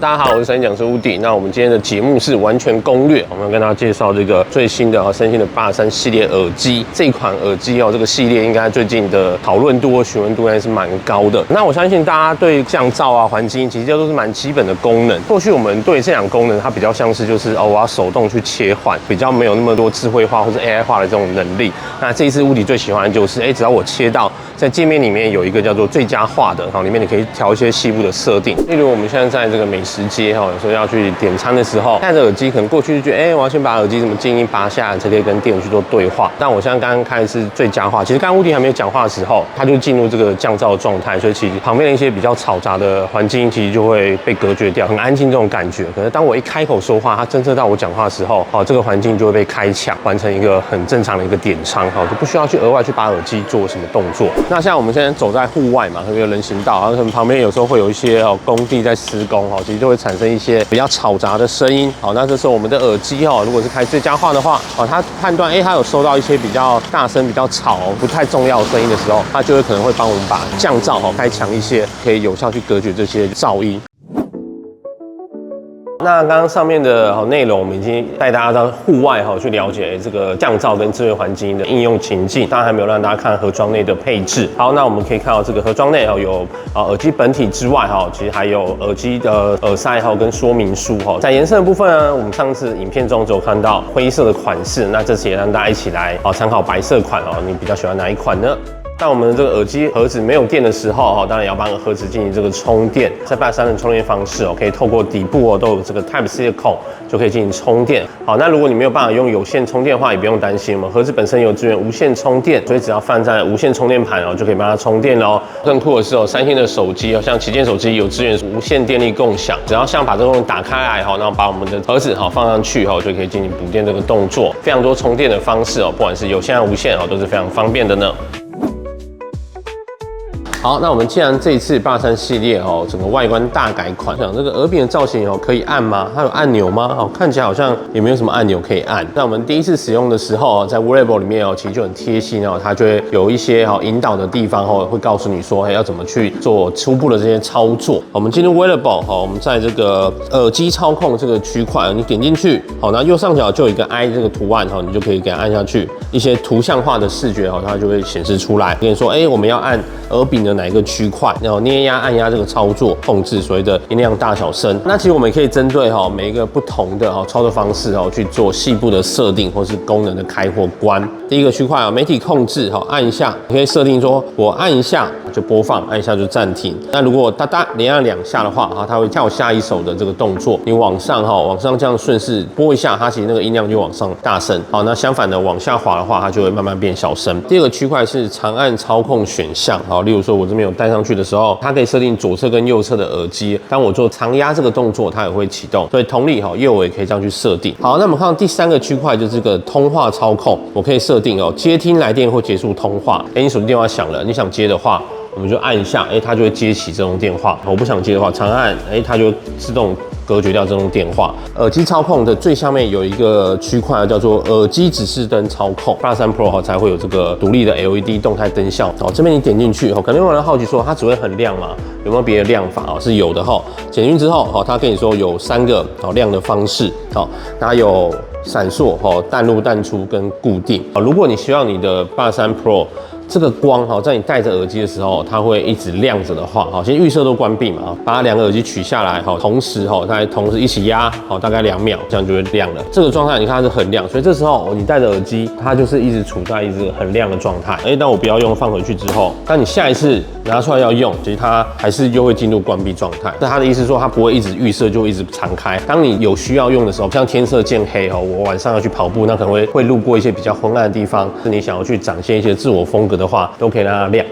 大家好，我是产品讲师Woody。那我们今天的节目是完全攻略，我们要跟大家介绍这个最新的三星的83系列耳机。这一款耳机这个系列应该最近的讨论度或询问度应该是蛮高的。那我相信大家对降噪环境其实这都是蛮基本的功能。过去我们对这两功能它比较像是就是我要手动去切换，比较没有那么多智慧化或是 AI 化的这种能力。那这一次Woody最喜欢的就是只要我切到在界面里面有一个叫做最佳化的，里面你可以调一些细部的设定。例如我们现在在这个美食街有时候要去点餐的时候，戴着耳机可能过去就觉得我要先把耳机静音拔下来才可以跟店员去做对话。但我现在刚刚开的是最佳化，其实刚刚Woody还没有讲话的时候，他就进入这个降噪的状态，所以其实旁边的一些比较嘈杂的环境其实就会被隔绝掉，很安静这种感觉。可是当我一开口说话，他侦测到我讲话的时候，这个环境就会被开抢，完成一个很正常的一个点仓，就不需要去额外去把耳机做什么动作。那像我们现在走在户外嘛，有人行道，然后旁边有时候会有一些工地在施工，其实就会产生一些比较嘈杂的声音。好，那这时候我们的耳机如果是开最佳化的话，它判断它有收到一些比较大声、比较吵、不太重要的声音的时候，它就会可能会帮我们把降噪开强一些，可以有效去隔绝这些噪音。那刚刚上面的内容，我们已经带大家到户外去了解这个降噪跟智慧环境的应用情境。当然还没有让大家看盒装内的配置。好，那我们可以看到这个盒装内有耳机本体之外其实还有耳机的耳塞跟说明书。在颜色的部分呢，我们上次影片中只有看到灰色的款式，那这次也让大家一起来参考白色款你比较喜欢哪一款呢？当我们的这个耳机盒子没有电的时候，当然也要帮盒子进行这个充电。在83的充电方式可以透过底部都有这个 Type C 的孔，就可以进行充电。好，那如果你没有办法用有线充电的话，也不用担心，我们盒子本身有支援无线充电，所以只要放在无线充电盘就可以帮它充电咯。更酷的是三星的手机像旗舰手机有支援无线电力共享，只要把这个东西打开来然后把我们的盒子放上去就可以进行补电这个动作。非常多充电的方式不管是有线无线都是非常方便的呢。好，那我们既然这一次83系列整个外观大改款，想这个耳柄的造型可以按吗？它有按钮吗？看起来好像也没有什么按钮可以按。那我们第一次使用的时候，在 Wearable 里面其实就很贴心它就会有一些引导的地方会告诉你说要怎么去做初步的这些操作。我们进入 Wearable 我们在这个耳机操控这个区块，你点进去那右上角就有一个 I 这个图案你就可以给它按下去，一些图像化的视觉它就会显示出来，跟你说我们要按耳柄的哪一个区块，然后捏压、按压这个操作控制所谓的音量大小声。那其实我们也可以针对每一个不同的操作方式去做细部的设定或是功能的开或关。第一个区块媒体控制按一下，你可以设定说我按一下就播放，按一下就暂停。那如果连按2下的话它会跳下一首的这个动作。你往上这样顺势拨一下，它其实那个音量就往上大声。好，那相反的往下滑的话，它就会慢慢变小声。第二个区块是长按操控选项。好，例如说我这边有戴上去的时候，它可以设定左侧跟右侧的耳机，当我做长压这个动作，它也会启动。所以同理右尾可以这样去设定。好，那我们看到第3个区块就是这个通话操控，我可以设定接听来电或结束通话。你手机电话响了，你想接的话，我们就按一下，它就会接起这通电话。我不想接的话，长按，它就自动隔绝掉这种电话。耳机操控的最下面有一个区块叫做耳机指示灯操控，83 Pro 才会有这个独立的 LED 动态灯效。这边你点进去可能有人好奇说它只会很亮吗？有没有别的亮法？是有的点进去之后它跟你说有3个亮的方式。它有闪烁、淡入淡出跟固定。如果你希望你的83 Pro这个光在你戴着耳机的时候，它会一直亮着的话，先预设都关闭嘛，把2个耳机取下来，同时它同时一起压，大概2秒，这样就会亮了。这个状态你看它是很亮，所以这时候你戴着耳机，它就是一直处在一直很亮的状态。当我不要用放回去之后，当你下一次拿出来要用，其实它还是又会进入关闭状态。那它的意思说，它不会一直预设就一直常开。当你有需要用的时候，像天色渐黑我晚上要去跑步，那可能会路过一些比较昏暗的地方，是你想要去展现一些自我风格的话，都可以让它亮。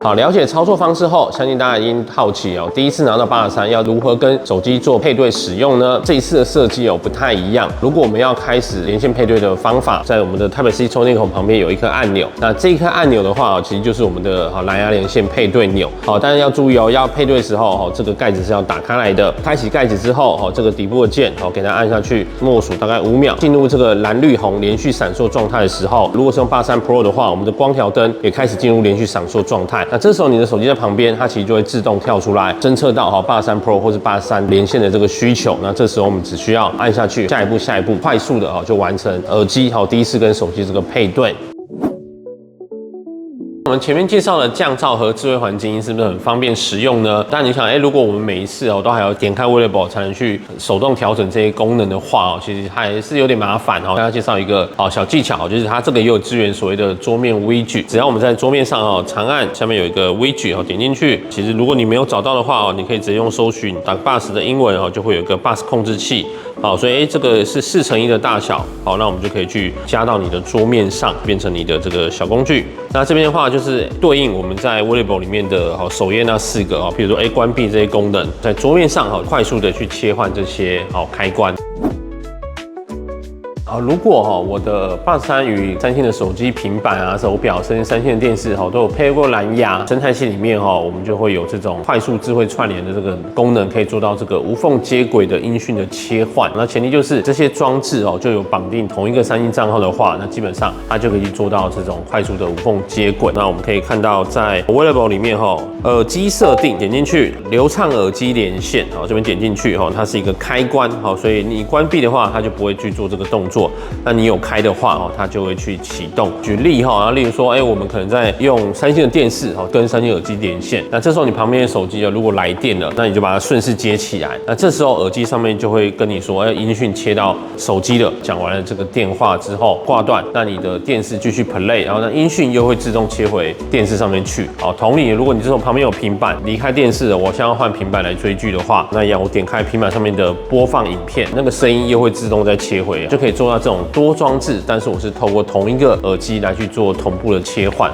好，了解操作方式后，相信大家已经好奇第一次拿到83要如何跟手机做配对使用呢？这一次的设计不太一样。如果我们要开始连线配对的方法，在我们的 Type C 充电孔旁边有一颗按钮，那这一颗按钮的话，其实就是我们的蓝牙连线配对钮。好，但是要注意要配对的时候这个盖子是要打开来的。开启盖子之后这个底部的键给它按下去，默数大概5秒，进入这个蓝绿红连续闪烁状态的时候，如果是用83 Pro 的话，我们的光条灯也开始进入连续闪烁状态。那这时候你的手机在旁边，它其实就会自动跳出来侦测到83 Pro 或是83连线的这个需求。那这时候我们只需要按下去，下一步，快速的就完成耳机第一次跟手机这个配对。我们前面介绍的降噪和智慧环境音是不是很方便实用呢？但你想，如果我们每一次都还要点开 Wearable 才能去手动调整这些功能的话，其实还是有点麻烦。跟大家介绍一个小技巧，就是它这个也有支援所谓的桌面 widget。只要我们在桌面上长按下面有一个 widget 点进去，其实如果你没有找到的话你可以直接用搜寻打 bus 的英文就会有一个 bus 控制器。所以这个是4:1的大小，那我们就可以去加到你的桌面上，变成你的这个小工具。那这边的话就是对应我们在 Wearable 里面的首页那4个比如说关闭这些功能，在桌面上快速的去切换这些开关。如果我的 Bud 3与三星的手机、平板手表，甚至三星的电视都有配过蓝牙生态系里面我们就会有这种快速智慧串联的这个功能，可以做到这个无缝接轨的音讯的切换。那前提就是这些装置就有绑定同一个三星账号的话，那基本上它就可以做到这种快速的无缝接轨。那我们可以看到在 Wearable 里面耳机设定点进去，流畅耳机连线这边点进去它是一个开关所以你关闭的话，它就不会去做这个动作。那你有开的话它就会去启动。举例例如说我们可能在用三星的电视跟三星耳机连线，那这时候你旁边的手机如果来电了，那你就把它顺势接起来。那这时候耳机上面就会跟你说音讯切到手机了。讲完了这个电话之后挂断，那你的电视继续 play， 然后呢音讯又会自动切回电视上面去。同理，如果你这时候旁边有平板，离开电视了，我现在要换平板来追剧的话，那一样我点开平板上面的播放影片，那个声音又会自动再切回，就可以做到这种多装置，但是我是透过同一个耳机来去做同步的切换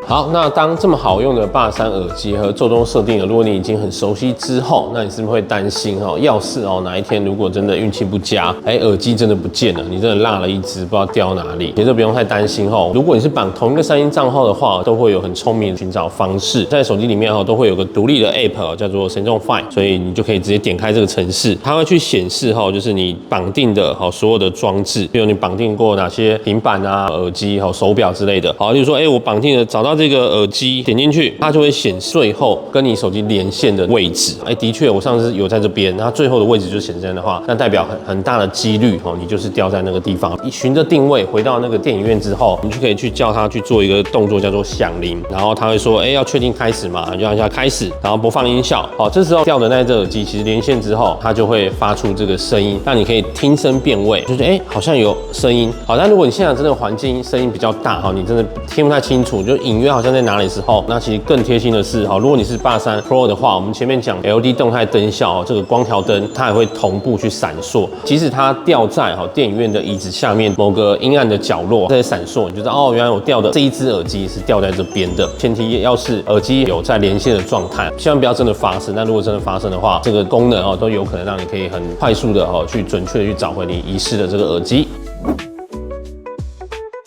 好，那当这么好用的Bud 3耳机和做中设定了，如果你已经很熟悉之后，那你是不是会担心要是哪一天如果真的运气不佳，耳机真的不见了，你真的落了一只，不知道掉哪里，其实不用太担心如果你是绑同一个三星账号的话，都会有很聪明的寻找方式，在手机里面都会有个独立的 App 叫做神众 Find， 所以你就可以直接点开这个程式，它会去显示就是你绑定的所有的装置，比如你绑定过哪些平板耳机手表之类的。例如说我绑定了找到这个耳机，点进去，它就会显示最后跟你手机连线的位置。的确，我上次有在这边，它最后的位置就显示在的话，那代表很大的几率你就是掉在那个地方。循着定位回到那个电影院之后，你就可以去叫它去做一个动作，叫做响铃，然后它会说，要确定开始嘛，你就按下开始，然后播放音效。这时候掉的那只耳机其实连线之后，它就会发出这个声音，让你可以听声辨位，就是好像有声音。但如果你现场真的环境声音比较大你真的听不太清楚，就隐约好像在哪里时候，那其实更贴心的是如果你是Bud 3 Pro 的话，我们前面讲 LED 动态灯效这个光条灯它也会同步去闪烁，即使它掉在电影院的椅子下面某个阴暗的角落在闪烁，你就知道原来我掉的这一只耳机是掉在这边的。前提要是耳机有在连线的状态，千万不要真的发生。那如果真的发生的话，这个功能都有可能让你可以很快速的去准确的去找回你遗失的这个耳机。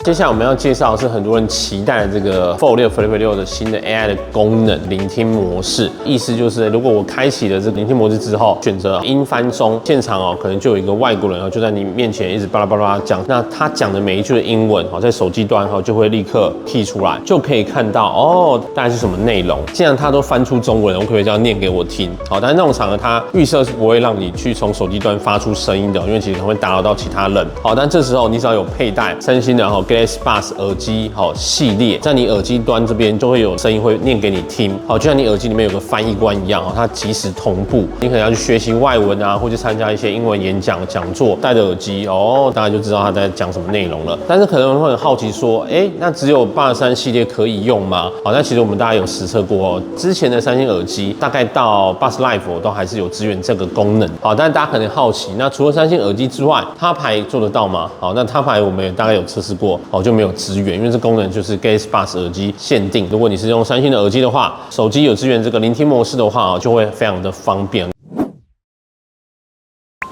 接下来我们要介绍的是很多人期待的这个 Fold 6 Flip 6的新的 AI 的功能聆听模式。意思就是如果我开启了这个聆听模式之后，选择英翻中，现场可能就有一个外国人就在你面前一直巴拉巴拉讲，那他讲的每一句的英文在手机端就会立刻 key 出来，就可以看到大概是什么内容。既然他都翻出中文了，我可不可以这样念给我听？但是那种场合他预设是不会让你去从手机端发出声音的，因为其实可能会打扰到其他人。但这时候你只要有佩戴三星的Galaxy Buds 耳机系列，在你耳机端这边就会有声音会念给你听，就像你耳机里面有个翻译官一样，它即时同步。你可能要去学习外文啊，或者参加一些英文演讲讲座，戴着耳机大家就知道他在讲什么内容了。但是可能会很好奇说，那只有Bud 3系列可以用吗？那其实我们大家有实测过之前的三星耳机大概到 Buds Live 都还是有支援这个功能。但是大家可能好奇，那除了三星耳机之外，他牌做得到吗？那他牌我们也大概有测试过，就没有支援，因为这功能就是 Galaxy Buds 耳机限定。如果你是用三星的耳机的话，手机有支援这个聆听模式的话，就会非常的方便。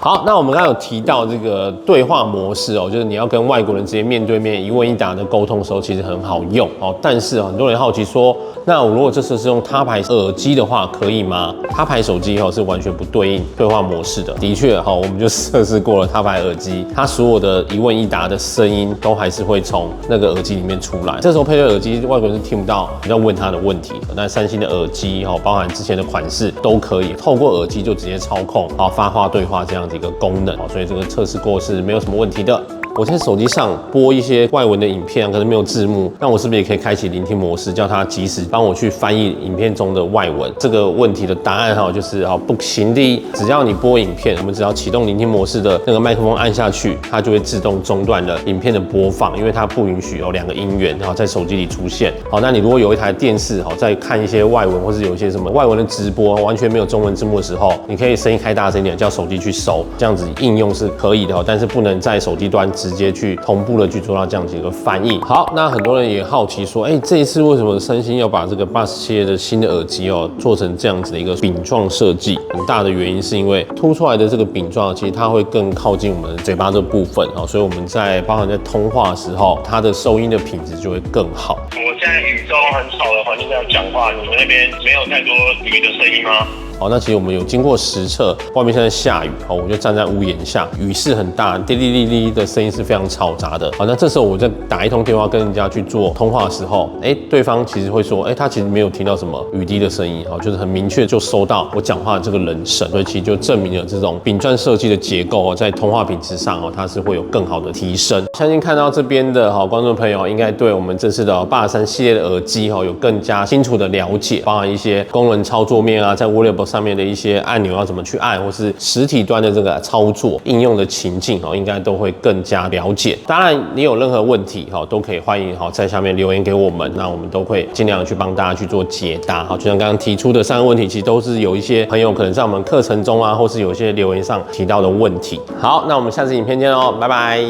好，那我们刚刚有提到这个对话模式哦，就是你要跟外国人直接面对面一问一答的沟通的时候，其实很好用哦。但是很多人好奇说，那我如果这次是用他牌耳机的话，可以吗？他牌手机是完全不对应对话模式的。的确我们就测试过了他牌耳机，它所有的一问一答的声音都还是会从那个耳机里面出来。这时候配对耳机，外国人是听不到你要问他的问题。那三星的耳机包含之前的款式都可以透过耳机就直接操控发话对话这样子一个功能，所以这个测试过是没有什么问题的。我在手机上播一些外文的影片，可能没有字幕，那我是不是也可以开启聆听模式，叫它即时帮我去翻译影片中的外文？这个问题的答案就是不行的。只要你播影片，我们只要启动聆听模式的那个麦克风按下去，它就会自动中断了影片的播放，因为它不允许有2个音源在手机里出现。那你如果有一台电视在看一些外文，或是有一些什么外文的直播，完全没有中文字幕的时候，你可以声音开大声一点，叫手机去收，这样子应用是可以的，但是不能在手机端直接去同步的去做到这样子一个翻译。好，那很多人也好奇说，这一次为什么三星要把这个Buds系列的新的耳机做成这样子的一个饼状设计？很大的原因是因为凸出来的这个饼状，其实它会更靠近我们嘴巴这部分，所以我们在包含在通话的时候，它的收音的品质就会更好。我现在雨中很吵的环境下讲话，你们那边没有太多雨的声音吗？那其实我们有经过实测，外面现在下雨，我就站在屋檐下，雨势很大，滴滴滴滴的声音是非常嘈杂的。那这时候我在打一通电话跟人家去做通话的时候，对方其实会说，他其实没有听到什么雨滴的声音，就是很明确就收到我讲话的这个人声，所以其实就证明了这种饼状设计的结构在通话品质上它是会有更好的提升。相信看到这边的观众朋友，应该对我们这次的83系列的耳机有更加清楚的了解，包含一些功能操作面在 Wearable上面的一些按钮要怎么去按，或是实体端的这个操作应用的情境应该都会更加了解。当然，你有任何问题都可以欢迎在下面留言给我们，那我们都会尽量去帮大家去做解答。就像刚刚提出的3个问题，其实都是有一些朋友可能在我们课程中或是有一些留言上提到的问题。好，那我们下次影片见喽，拜拜。